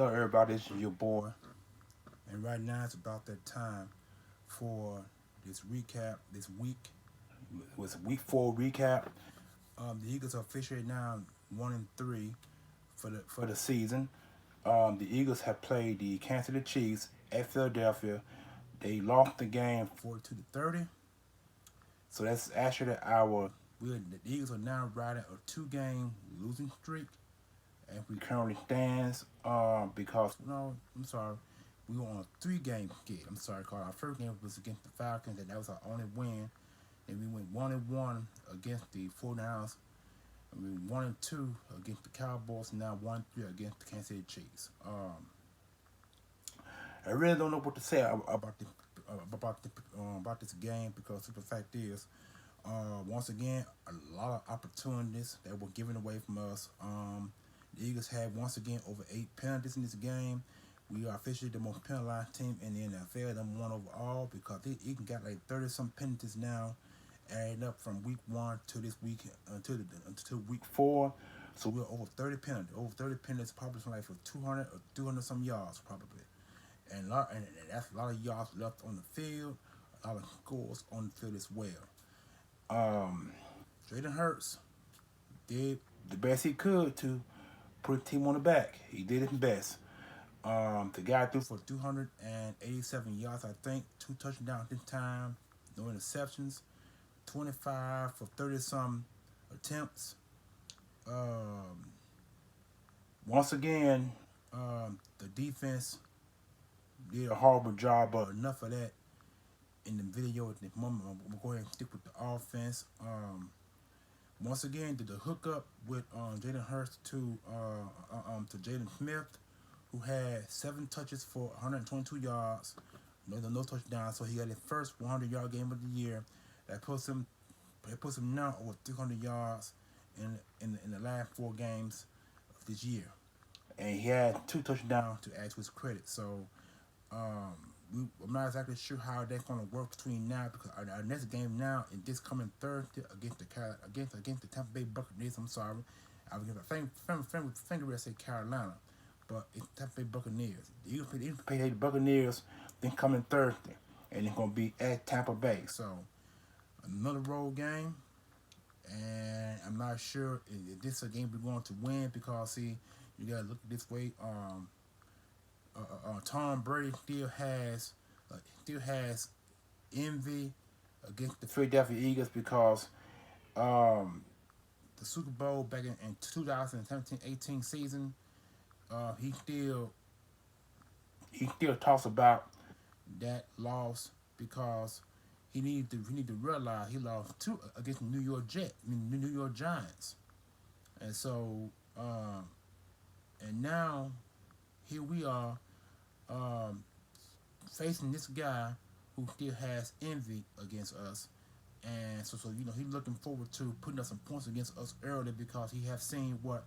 Hello, everybody. This is your boy, and right now it's about that time for this recap. This week was week 4 recap. The Eagles are officially now 1-3 for the season. The Eagles have played the Kansas City Chiefs at Philadelphia. They lost the game 42-30. So that's actually the Eagles are now riding a 2-game losing streak, and we currently stands because no, I'm sorry, we were on a 3-game skid. I'm sorry, Carl. Our first game was against the Falcons, and that was our only win. And we went 1-1 against the 49ers. And we 1-2 against the Cowboys, and now 1-3 against the Kansas City Chiefs. I really don't know what to say about this game because the fact is, once again, a lot of opportunities that were given away from us. The Eagles had once again over 8 penalties in this game. We are officially the most penalized team in the NFL, number one overall, because they even got like 30-some penalties now, adding up from week 1 to this week until week 4. So we're over 30 penalties. Over 30 penalties, probably like for 200 or 200 some yards, probably. And that's a lot of yards left on the field, a lot of scores on the field as well. Jalen Hurts did the best he could to put the team on the back. He did his best. The guy threw for 287 yards, I think, 2 touchdowns this time, no interceptions, 25 for 30-some attempts. Once again, the defense did a horrible job, but enough of that in the video at the moment. I'm going to go ahead and stick with the offense. Once again, did the hookup with Jalen Hurts to Jalen Smith, who had 7 touches for 122 yards, no touchdowns. So he got his first 100-yard game of the year. That puts him now over 300 yards in the last 4 games of this year, and he had 2 touchdowns to add to his credit. So I'm not exactly sure how that's going to work between now, because our next game now is this coming Thursday against the Tampa Bay Buccaneers. I'm sorry, I was going to finger say Carolina, but it's Tampa Bay Buccaneers. The Eagles play the Buccaneers then coming Thursday, and it's going to be at Tampa Bay. So another road game, and I'm not sure if this is a game we're going to win, because see, you got to look at this way. Tom Brady still has envy against the Philadelphia Eagles, because the Super Bowl back in 2017-18 season, he still talks about that loss, because he need to realize he lost 2 against the New York Giants, and so and now here we are facing this guy who still has envy against us, and so he's looking forward to putting up some points against us early, because he has seen what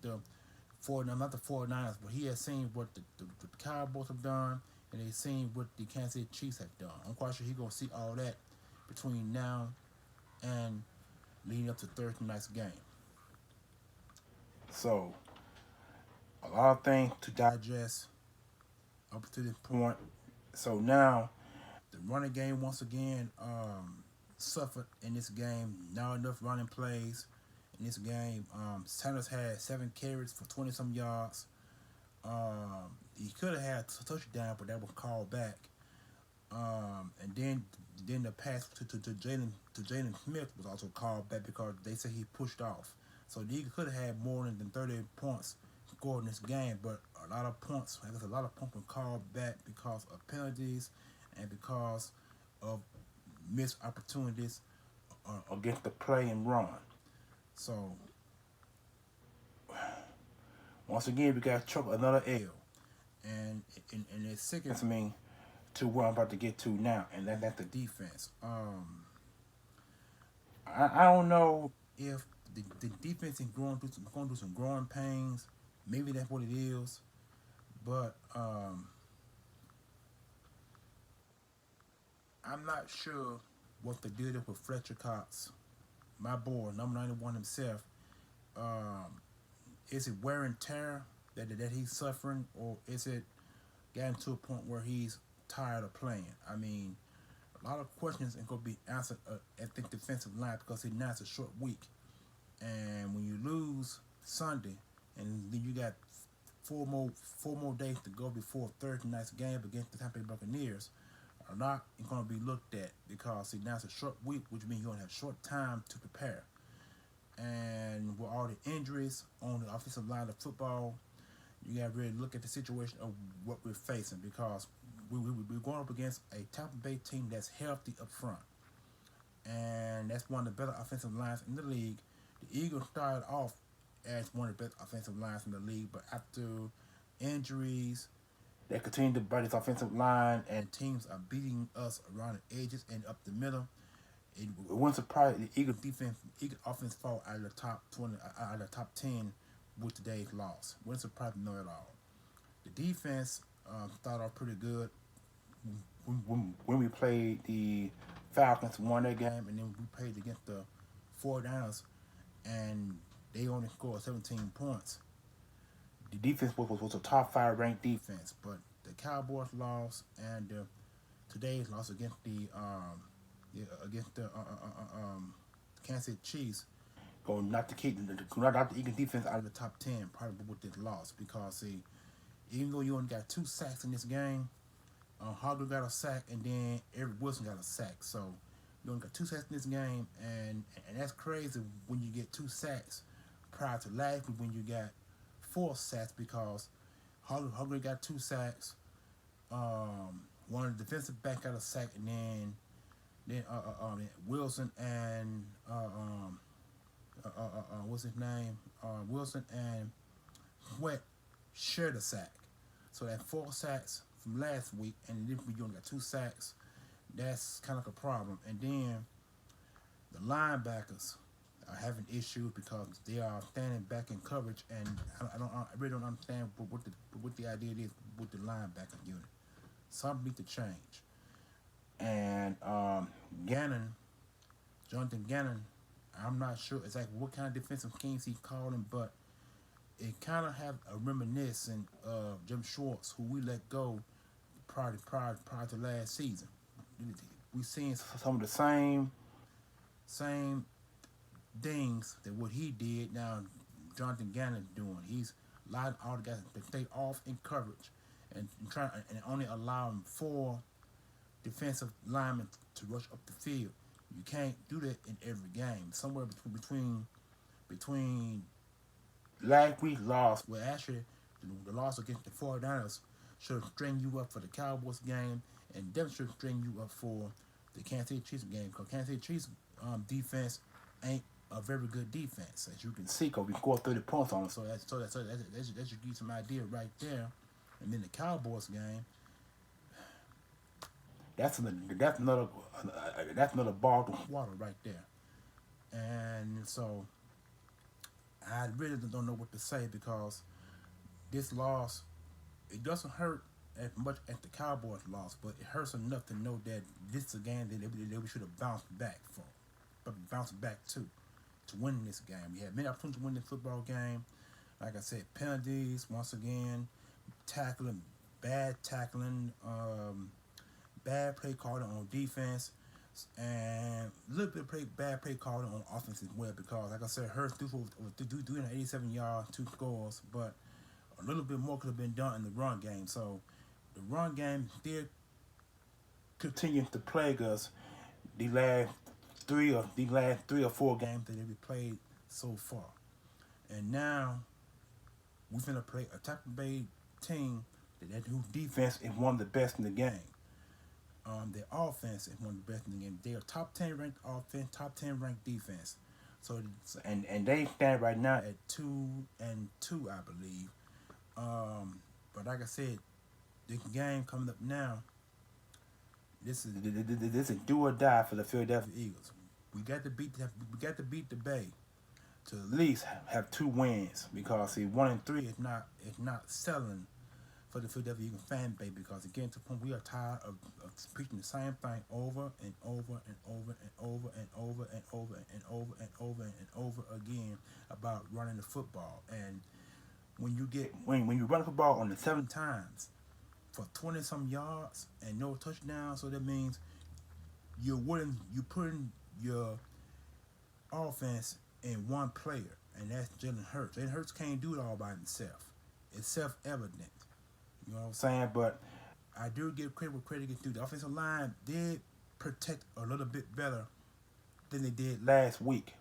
the 49ers, but he has seen what the Cowboys have done, and he's seen what the Kansas City Chiefs have done. I'm quite sure he's gonna see all that between now and leading up to Thursday night's game. So a lot of things to digest up to this point. So now the running game once again suffered in this game. Not enough running plays in this game. Sanders had 7 carries for 20-some yards. He could have had a touchdown, but that was called back. And then the pass to Jalen Smith was also called back, because they said he pushed off. So the Eagles could have had more than 30 points scored in this game, but a lot of points were called back because of penalties and because of missed opportunities against the play and run. So once again, we got to choke another L, and it sickens me to what I'm about to get to now, and that's the defense. I don't know if the defense is going through some growing pains. Maybe that's what it is, but I'm not sure what the deal is with Fletcher Cox, my boy, number 91 himself. Is it wear and tear that he's suffering, or is it getting to a point where he's tired of playing? I mean, a lot of questions ain't gonna be answered at the defensive line because now it's a short week, and when you lose Sunday, and then you got four more days to go before Thursday night's game against the Tampa Bay Buccaneers, a lot is going to be looked at because see, now it's a short week, which means you're going to have short time to prepare. And with all the injuries on the offensive line of football, you got to really look at the situation of what we're facing because we're going up against a Tampa Bay team that's healthy up front. And that's one of the better offensive lines in the league. The Eagles started off as one of the best offensive lines in the league, but after injuries, they continue to buy this offensive line, and teams are beating us around the edges and up the middle. It wouldn't surprise the Eagle offense fall out of the top 20, out of the top 10 with today's loss. Wouldn't surprise me at all. The defense started off pretty good when we played the Falcons, won that game, and then we played against the 49ers, and they only scored 17 points. The defense was a top 5 ranked defense, but the Cowboys lost, and today's loss against the Kansas City Chiefs going not to keep not the Eagles defense out of the top 10 probably with this loss because see, even though you only got 2 sacks in this game, Hogger got a sack and then Eric Wilson got a sack, so you only got 2 sacks in this game, and that's crazy when you get 2 sacks prior to last week when you got 4 sacks because Hogger got 2 sacks. One of the defensive back got a sack, and then Wilson and what's his name? Wilson and Sweat shared a sack. So that 4 sacks from last week, and then we only got 2 sacks. That's kind of a problem. And then the linebackers are having issues because they are standing back in coverage, and I really don't understand what the idea is with the linebacker unit. Something needs to change. And Jonathan Gannon, I'm not sure exactly what kind of defensive schemes he's calling, but it kind of have a reminiscent of Jim Schwartz, who we let go prior to last season. We seen some of the same things that what he did. Now Jonathan Gannon doing. He's allowing all the guys to stay off in coverage and only allowing 4 defensive linemen to rush up the field. You can't do that in every game. Somewhere between last week's loss, well actually the loss against the 49ers should have straightened you up for the Cowboys game, and definitely should have straightened you up for the Kansas City Chiefs game, because Kansas City Chiefs defense ain't a very good defense, as you can see, because we scored 30 points on them. So that should give you some idea right there. And then the Cowboys game, that's another ball to water right there. And so I really don't know what to say because this loss, it doesn't hurt as much as the Cowboys loss, but it hurts enough to know that this is a game that we should have bounced back from, but bounced back to win this game. We had many opportunities to win this football game. Like I said, penalties once again, bad tackling, bad play calling on defense, and a little bit of bad play calling on offense as well. Because like I said, Hurts threw 387 yards, 2 scores, but a little bit more could have been done in the run game. So the run game still continues to plague us the last 3 or 4 games that we played so far. And now we're going to play a Tampa Bay team whose defense is one of the best in the game. Their offense is one of the best in the game. They are top 10 ranked offense, top 10 ranked defense. So and they stand right now at 2-2, I believe. But like I said, the game coming up now, this is do or die for the Philadelphia Eagles. We got to beat the Bay to at least have 2 wins, because see, 1-3 is not selling for the Philadelphia Eagles fan base, because again, to the point we are tired of preaching the same thing over and over and over and over and over and over and over and over and over again about running the football. And when you run the football on the 7 times for 20 some yards and no touchdown, so that means you putting your offense in one player, and that's Jalen Hurts. Jalen Hurts can't do it all by himself. It's self evident. You know what I'm saying? But I do give credit where credit gets due. The offensive line did protect a little bit better than they did last week.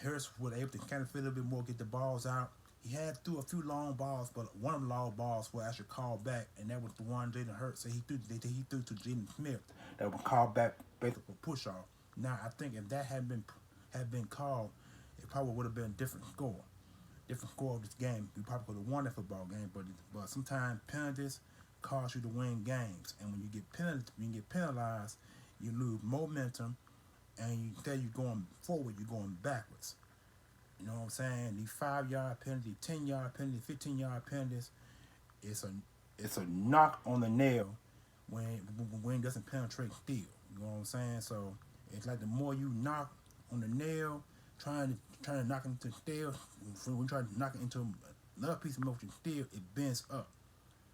Harris was able to kind of feel a little bit more, get the balls out. He had threw a few long balls, but one of the long balls was actually called back, and that was the one Jalen Hurts said he threw to Jaden Smith that was called back based on a push off. Now I think if that had been called, it probably would have been a different score. Different score of this game. We probably could have won that football game, but sometimes penalties cause you to win games, and when you get penalized, you lose momentum, and instead you're going forward, you're going backwards. You know what I'm saying? These 5 yard penalties, 10 yard penalties, 15 yard penalties, it's a it's a knock on the nail when it doesn't penetrate steel. You know what I'm saying? So it's like the more you knock on the nail, trying to knock it into steel, when you try to knock it into another piece of motion steel, it bends up.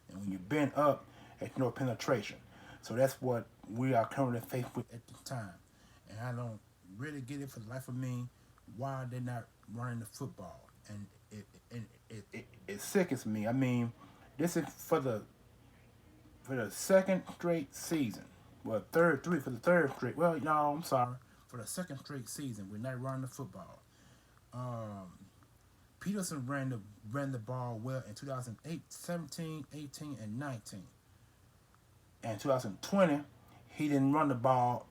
And when you bend up, there's no penetration. So that's what we are currently faced with at the time. And I don't really get it for the life of me why they're not running the football. And it sickens me. I mean, this is for the second straight season. Well, for the third straight. Well, no, I'm sorry. For the second straight season, we're not running the football. Um, Peterson ran the ball well in 2008, 17, 18, and 19. And 2020, he didn't run the ball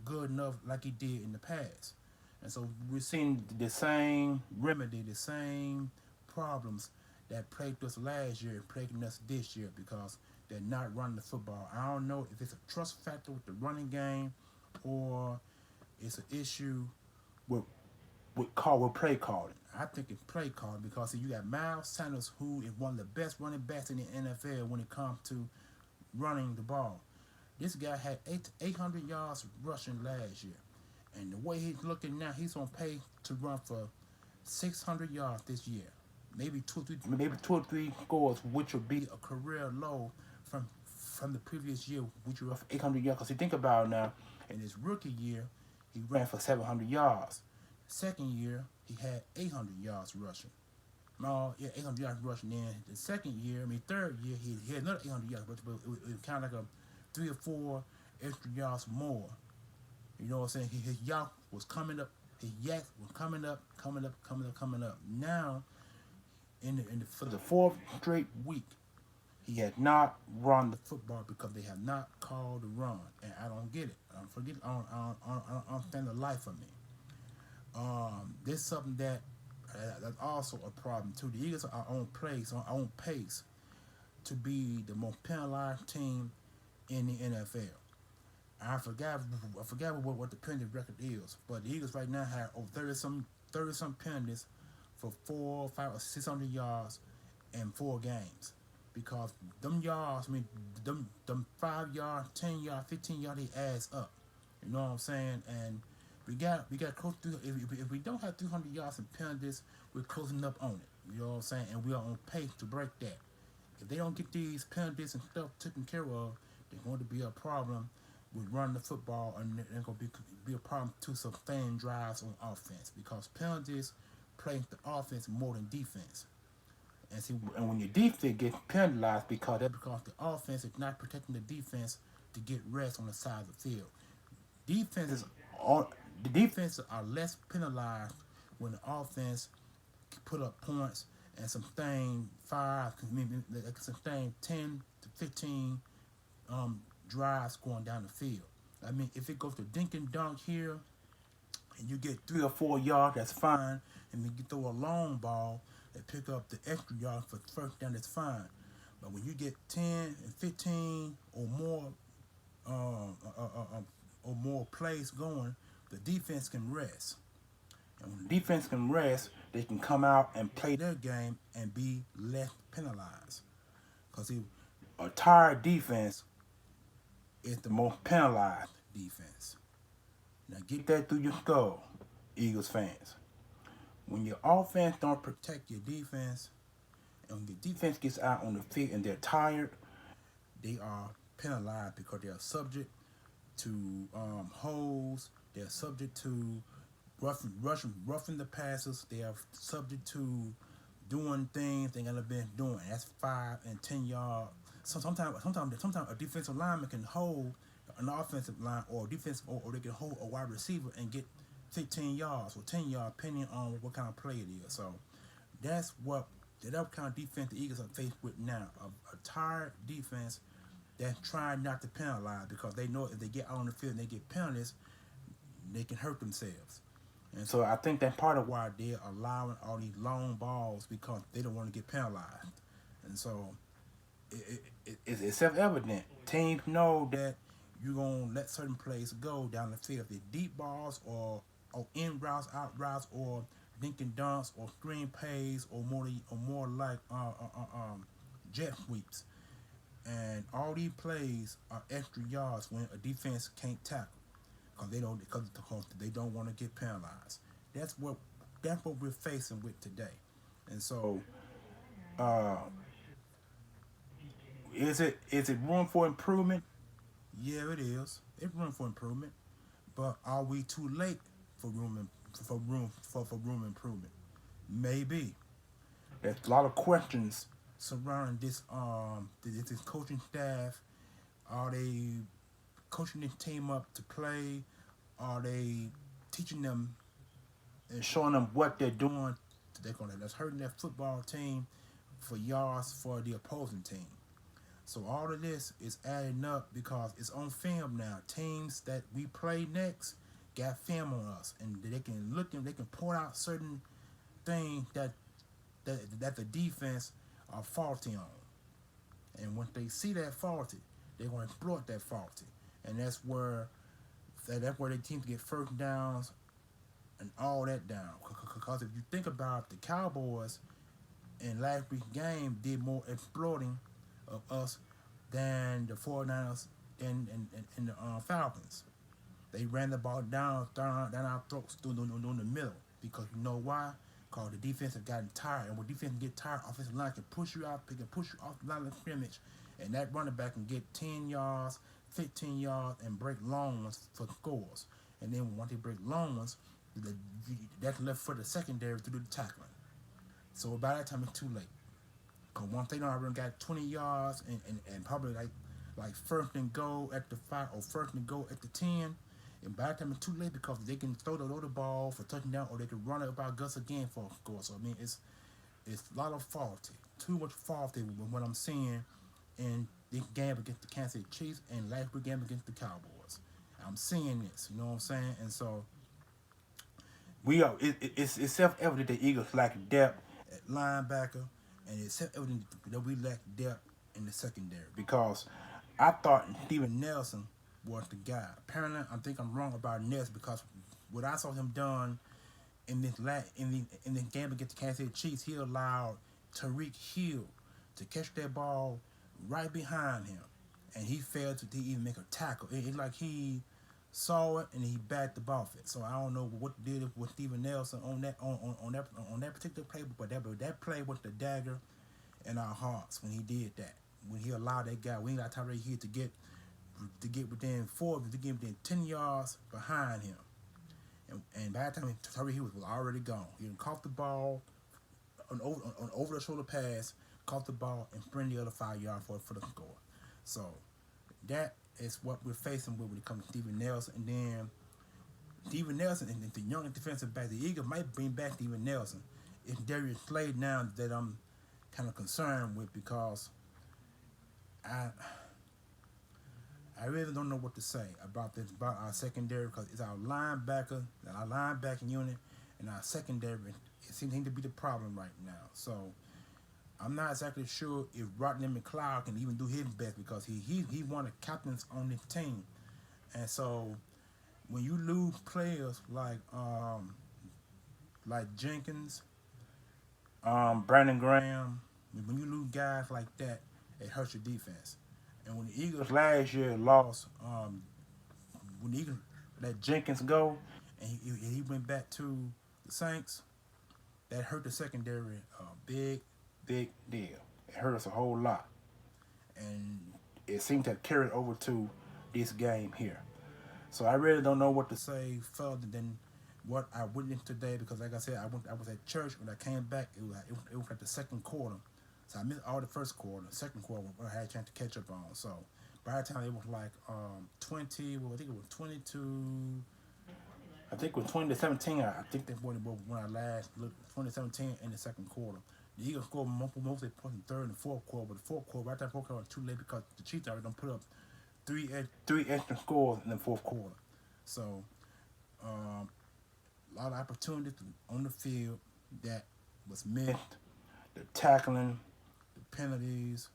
good enough like he did in the past. And so we're seeing the same remedy, the same problems that plagued us last year and plaguing us this year because they're not running the football. I don't know if it's a trust factor with the running game or it's an issue with with play calling. I think it's play calling because you got Miles Sanders, who is one of the best running backs in the NFL when it comes to running the ball. This guy had 800 yards rushing last year. And the way he's looking now, he's on pace to run for 600 yards this year. Maybe two or three scores, which would be a career low from the previous year, which was 800 yards. Because you think about it now, in his rookie year, he ran for 700 yards. Second year, he had 800 yards rushing. No, yeah, 800 yards rushing. Then the third year, he had another 800 yards, but it was kind of like a 3 or 4 extra yards more. You know what I'm saying? His yacht was coming up. His yak was coming up, coming up, coming up, coming up. Now, for the fourth straight week, he had not run the football because they have not called the run, and I don't get it. I don't understand the life of me. This is something that's also a problem too. The Eagles are on pace to be the most penalized team in the NFL. I forgot what the penalty record is, but the Eagles right now have over 30 some penalties for 4, 5, or 600 yards in 4 games. Because them yards, I mean them 5 yard, 10 yard, 15 yard, they adds up. You know what I'm saying? And we got close to if we don't have 300 yards in penalties, we're closing up on it. You know what I'm saying? And we are on pace to break that. If they don't get these penalties and stuff taken care of, there's going to be a problem with running the football, and there's going to be a problem to sustain drives on offense because penalties play the offense more than defense. And when your defense gets penalized because the offense is not protecting the defense to get rest on the side of the field. Defenses are the defenses are less penalized when the offense put up points and sustain 10 to 15 drives going down the field. I mean, if it goes to dink and dunk here, and you get 3 or 4 yards, that's fine. And when you throw a long ball and pick up the extra yard for first down, that's fine. But when you get 10 and 15 or more plays going, the defense can rest. And when the defense can rest, they can come out and play their game and be less penalized. Because a tired defense is the most penalized defense. Now get that through your skull, Eagles fans. When your offense don't protect your defense, And when the defense gets out on the field and they're tired, they are penalized because they are subject to holds. They're subject to roughing the passes. They are subject to doing things they gotta been doing. That's 5 and 10 yard. So sometimes a defensive lineman can hold an offensive line or defense, or they can hold a wide receiver and get 15 yards or 10 yards, depending on what kind of play it is. So that's that kind of defense the Eagles are faced with now. A tired defense that's trying not to penalize because they know if they get out on the field and they get penalties, they can hurt themselves. And so I think that's part of why they're allowing all these long balls because they don't want to get penalized. And so it's self-evident. Teams know that you're going to let certain plays go down the field. If they're deep balls or in routes, out routes, or dink and dunks, or screen plays, or more like jet sweeps. And all these plays are extra yards when a defense can't tackle because they don't want to get penalized. That's what we're facing with today. And so, uh, is it room for improvement? Yeah, it is. It's room for improvement. But are we too late for room improvement? Maybe. There's a lot of questions surrounding this coaching staff. Are they coaching this team up to play? Are they teaching them and showing them what they're doing? That's hurting their football team for yards for the opposing team. So all of this is adding up because it's on film now. Teams that we play next got film on us, and they can look and they can point out certain things that the defense are faulty on. And when they see that faulty, they're going to exploit that faulty, and that's where they teams get first downs and all that down. Because if you think about the Cowboys in last week's game, did more exploiting of us than the 49ers and the Falcons. They ran the ball down our throats through the middle because you know why? Because the defense have gotten tired, and when defense get tired, offensive line can push you out, they can push you off the line of scrimmage, and that running back can get 10 yards, 15 yards, and break long ones for scores. And then once they break long ones, that's left for the secondary to do the tackling. So by that time, it's too late. Because once they know I already got 20 yards and probably like first and goal at the 5 or first and goal at the 10, and by that time it's too late because they can throw the ball for touchdown or they can run it by Gus again for a score. So I mean it's a lot of faulty, too much faulty with what I'm seeing in this game against the Kansas City Chiefs and last week game against the Cowboys. I'm seeing this, you know what I'm saying, and so it's self-evident that Eagles lack depth at linebacker, and it's self-evident that we lack depth in the secondary because I thought Steven Nelson was the guy. Apparently, I think I'm wrong about Nelson because what I saw him done in the game against the Kansas City Chiefs, he allowed Tyreek Hill to catch that ball right behind him, and he failed to even make a tackle. It's like he saw it and he backed up off it. So I don't know what did with Steven Nelson on that particular play, but that play was the dagger in our hearts when he did that. When he allowed that guy, we got Tyreek Hill to get within 10 yards behind him. And by the time Tyreek Hill was already gone. He had caught the ball on over the shoulder pass, caught the ball and sprint the other 5 yards for the score. So that is what we're facing with when it comes to Steven Nelson. And then Steven Nelson and the young defensive back, the Eagles might bring back Steven Nelson. It's Darius Slade now that I'm kind of concerned with because I really don't know what to say about our secondary because it's our linebacking unit, and our secondary. It seems to be the problem right now. So I'm not exactly sure if Rodney McLeod can even do his best because he one of the captains on this team, and so when you lose players like Jenkins, Brandon Graham, when you lose guys like that, it hurts your defense. And when the Eagles last year lost, when the Eagles let Jenkins go, and he went back to the Saints, that hurt the secondary big big deal. It hurt us a whole lot. And it seemed to carry it over to this game here. So I really don't know what to say further than what I witnessed today because, like I said, I was at church when I came back. It was like the second quarter, so I missed all the first quarter. Second quarter, I had a chance to catch up on. So by the time it was like 20, well, I think it was 22. I think it was 2017. I think that's when I last looked. 2017 in the second quarter. The Eagles scored mostly points in the third and fourth quarter, but the fourth quarter, right there, fourth quarter was too late because the Chiefs already don't put up three extra scores in the fourth quarter. So a lot of opportunities on the field that was missed. The tackling, the penalties,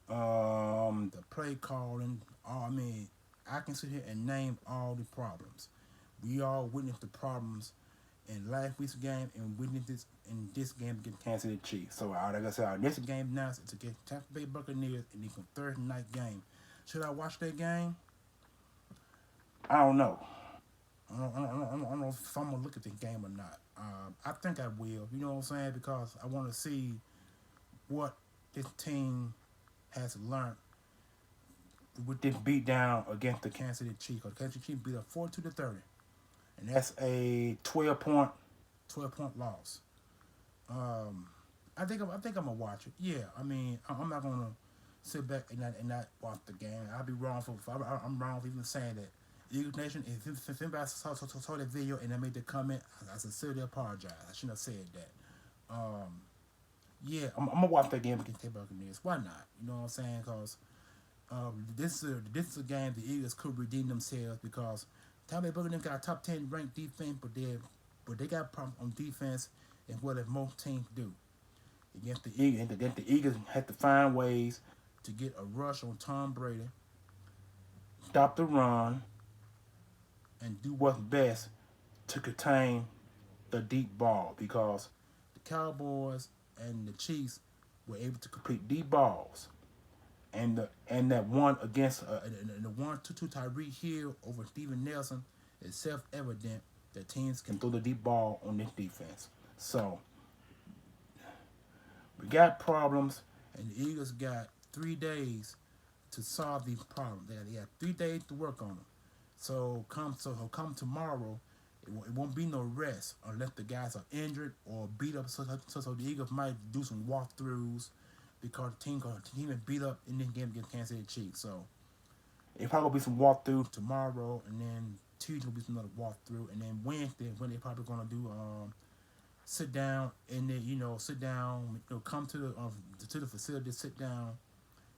the play calling. I mean, I can sit here and name all the problems. We all witnessed the problems in last week's game and witnessed this in this game against Kansas City Chiefs. So, like I said, our next game now is against Tampa Bay Buccaneers in the Thursday night game. Should I watch that game? I don't know. I don't know if I'm gonna look at the game or not. I think I will. You know what I'm saying? Because I want to see what this team has learned with this beat down against the Kansas City Chiefs. Because Kansas City Chiefs beat up 42-30, and that's a 12-point loss. I think I'm gonna watch it. Yeah, I mean I'm not gonna sit back and not watch the game. I'll be wrong I'm wrong for even saying that. Eagles Nation, if anybody saw that video and I made the comment, I sincerely apologize. I shouldn't have said that. Yeah, I'm gonna watch that game against the Buccaneers. Why not? You know what I'm saying? Because this is a game the Eagles could redeem themselves because Tampa Bay Buccaneers got a top 10 ranked defense, but they got problems on defense and what most teams do. Against the Eagles had to find ways to get a rush on Tom Brady, stop the run, and do what's best to contain the deep ball because the Cowboys and the Chiefs were able to complete deep balls. And that one against the 1-2 Tyreek Hill over Steven Nelson is self-evident that teams can throw the deep ball on this defense. So we got problems, and the Eagles got 3 days to solve these problems. They got 3 days to work on them. So come tomorrow, it won't be no rest unless the guys are injured or beat up. So the Eagles might do some walkthroughs because the team is beat up in this game against Kansas City Chiefs. So it probably will be some walkthrough tomorrow, and then Tuesday will be some another walkthrough, and then Wednesday when they're probably gonna do sit down and then come to the facility, sit down.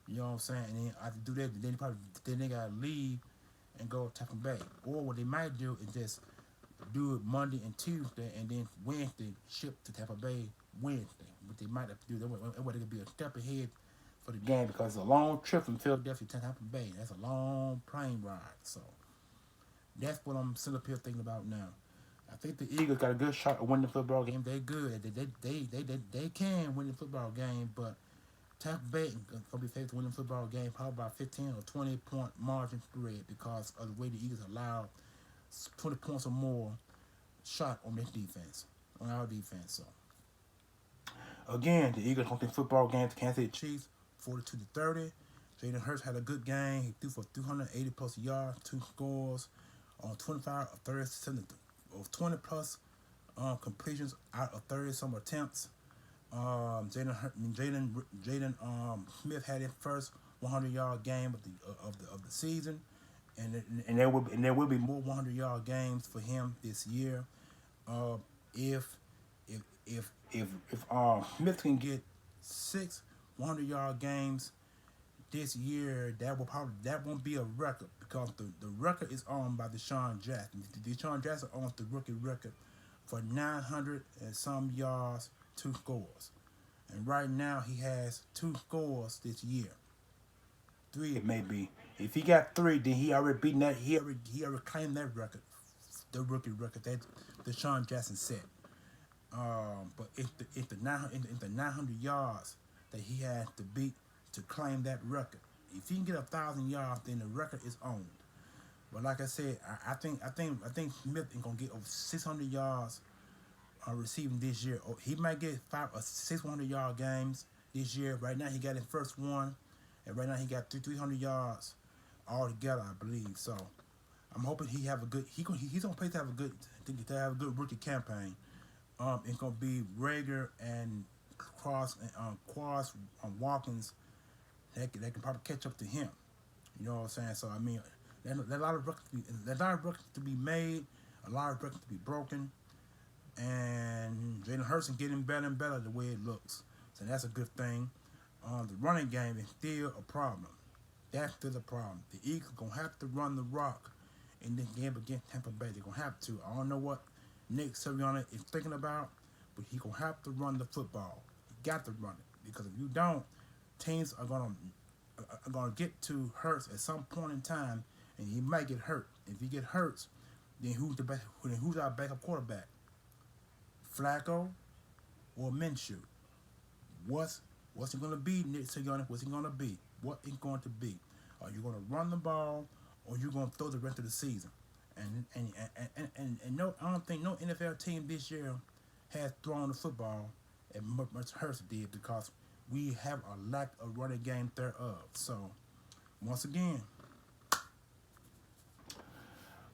You know what I'm saying? And then after do that, then they gotta leave and go to Tampa Bay. Or what they might do is just do it Monday and Tuesday, and then Wednesday ship to Tampa Bay Wednesday. What they might have to do, that way they could be a step ahead for the game because it's a long trip from Philadelphia to Tampa Bay. That's a long plane ride. So that's what I'm sitting up here thinking about now. I think the Eagles got a good shot at winning the football game. They good. They can win the football game, but Tampa Bay gonna be favored to win the football game probably by 15 or 20-point margin spread because of the way the Eagles allowed 20 points or more shot on this defense, on our defense. So again, the Eagles won the football game to Kansas City Chiefs 42-30. Jalen Hurts had a good game. He threw for 380 plus yards, 2 scores on 25 of 37 of 20 plus completions out of 30 some attempts. Jaden Smith had his first 100-yard game of the season, and there will be more 100-yard games for him this year. If Smith can get 6 100-yard games this year, that won't be a record because the record is owned by Deshaun Jackson. Deshaun Jackson owns the rookie record for 900 and some yards, 2 scores. And right now he has 2 scores this year. 3 it may be. If he got 3, then he already beaten that. He already claimed that record, the rookie record that Deshaun Jackson set. But if the 900 yards that he has to beat to claim that record, if he can get 1,000 yards, then the record is owned. But like I said, I think Smith is gonna get over 600 yards receiving this year. Oh, he might get 5 or 600-yard games this year. Right now, he got his first one, and right now he got 300 yards all together, I believe. So I'm hoping he have a good. He's on pace to have a good rookie campaign. It's gonna be Rager and Cross Watkins that can probably catch up to him. You know what I'm saying? So I mean, there's a lot of records to be made, a lot of records to be broken, and Jalen Hurts is getting better and better the way it looks. So that's a good thing. The running game is still a problem. That's still a problem. The Eagles gonna have to run the rock in this game against Tampa Bay. They're gonna have to. I don't know what Nick Sirianni is thinking about, but he gonna have to run the football. He got to run it because if you don't, teams are gonna get to Hurts at some point in time, and he might get hurt. If he get hurt, then who's our backup quarterback? Flacco or Minshew? What's it gonna be, Nick Sirianni? What's it gonna be? What it's going to be? Are you gonna run the ball, or you gonna throw the rest of the season? And no, I don't think no NFL team this year has thrown the football as much Hurts did because we have a lack of running game thereof. So once again,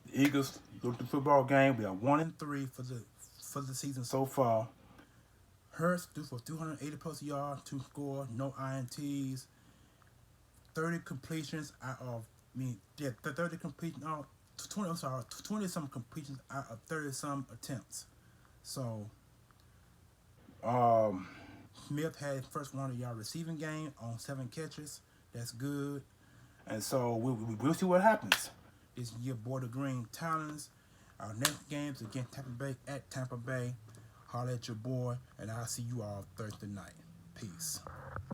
the Eagles look at the football game. We are 1-3 for the season so far. Hurts threw for 280 plus yards, 2 score, no INTs, 30 completions out of 30 completions out 20. I'm sorry, 20 some completions out of 30 some attempts. So Smith had his first 100-yard receiving game on 7 catches. That's good. And so we'll see what happens this year. Board of Green Talons. Our next games against Tampa Bay at Tampa Bay. Holler at your boy, and I'll see you all Thursday night. Peace.